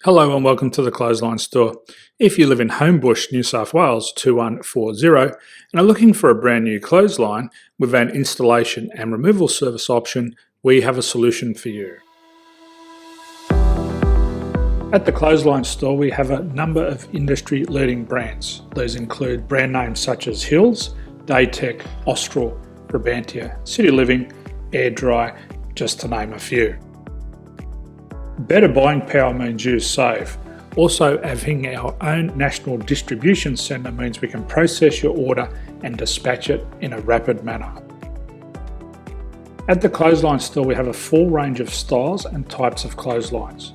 Hello and welcome to the Clothesline Store. If you live in Homebush, New South Wales 2140 and are looking for a brand new clothesline with an installation and removal service option, we have a solution for you. At the Clothesline Store we have a number of industry leading brands. These include brand names such as Hills, Daytech, Austral, Brabantia, City Living, Air Dry, just to name a few. Better buying power means you save. Also, having our own national distribution centre means we can process your order and dispatch it in a rapid manner. At the Clothesline Store we have a full range of styles and types of clotheslines.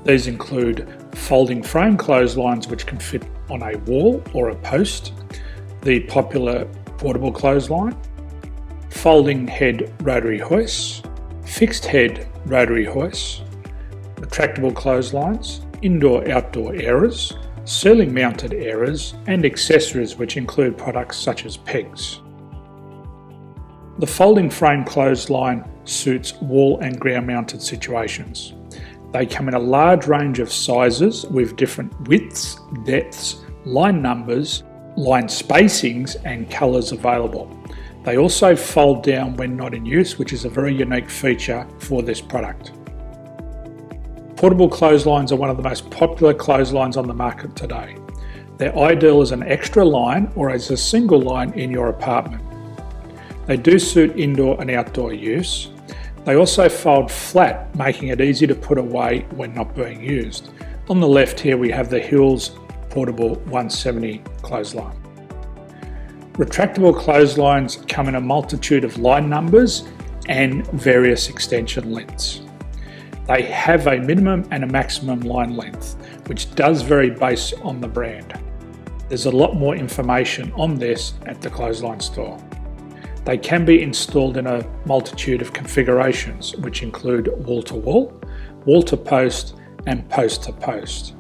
These include folding frame clotheslines which can fit on a wall or a post, the popular portable clothesline, folding head rotary hoists, fixed head rotary hoists, retractable clotheslines, indoor-outdoor airers, ceiling mounted airers and accessories which include products such as pegs. The folding frame clothesline suits wall and ground mounted situations. They come in a large range of sizes with different widths, depths, line numbers, line spacings and colours available. They also fold down when not in use, which is a very unique feature for this product. Portable clotheslines are one of the most popular clotheslines on the market today. They're ideal as an extra line or as a single line in your apartment. They do suit indoor and outdoor use. They also fold flat, making it easy to put away when not being used. On the left here we have the Hills Portable 170 clothesline. Retractable clotheslines come in a multitude of line numbers and various extension lengths. They have a minimum and a maximum line length, which does vary based on the brand. There's a lot more information on this at the Clothesline Store. They can be installed in a multitude of configurations, which include wall-to-wall, wall-to-post and post-to-post.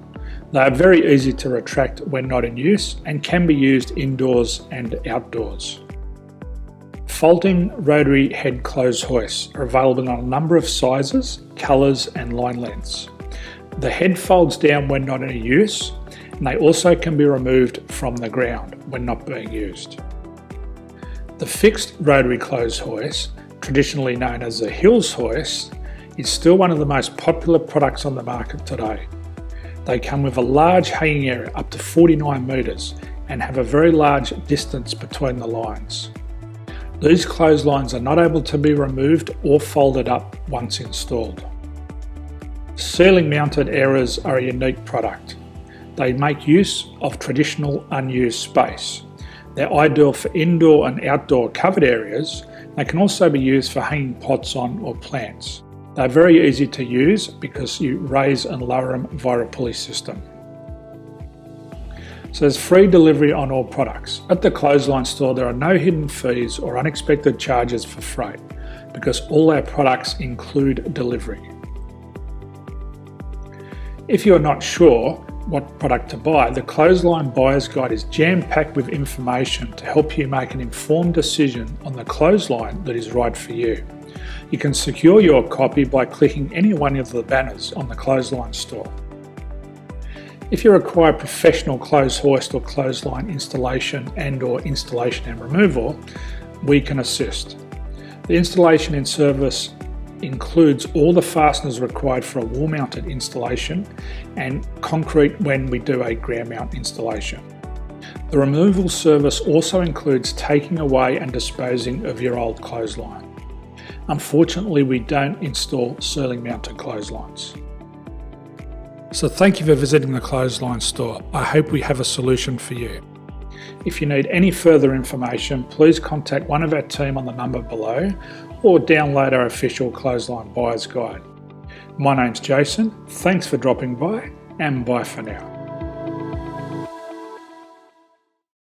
They are very easy to retract when not in use and can be used indoors and outdoors. Folding rotary head clothes hoists are available in a number of sizes, colours and line lengths. The head folds down when not in use and they also can be removed from the ground when not being used. The fixed rotary clothes hoist, traditionally known as the Hills hoist, is still one of the most popular products on the market today. They come with a large hanging area up to 49 metres and have a very large distance between the lines. These clotheslines are not able to be removed or folded up once installed. Ceiling mounted airers are a unique product. They make use of traditional unused space. They're ideal for indoor and outdoor covered areas. They can also be used for hanging pots on or plants. They're very easy to use because you raise and lower them via a pulley system. So there's free delivery on all products. At the Clothesline Store there are no hidden fees or unexpected charges for freight because all our products include delivery. If you are not sure what product to buy, the Clothesline Buyer's Guide is jam-packed with information to help you make an informed decision on the clothesline that is right for you. You can secure your copy by clicking any one of the banners on the Clothesline Store. If you require professional clothes hoist or clothesline installation and/or installation and removal, we can assist. The installation and service includes all the fasteners required for a wall-mounted installation and concrete when we do a ground mount installation. The removal service also includes taking away and disposing of your old clothesline. Unfortunately, we don't install ceiling mounted clotheslines. So thank you for visiting the Clothesline Store. I hope we have a solution for you. If you need any further information, please contact one of our team on the number below or download our official Clothesline Buyer's Guide. My name's Jason, thanks for dropping by and bye for now.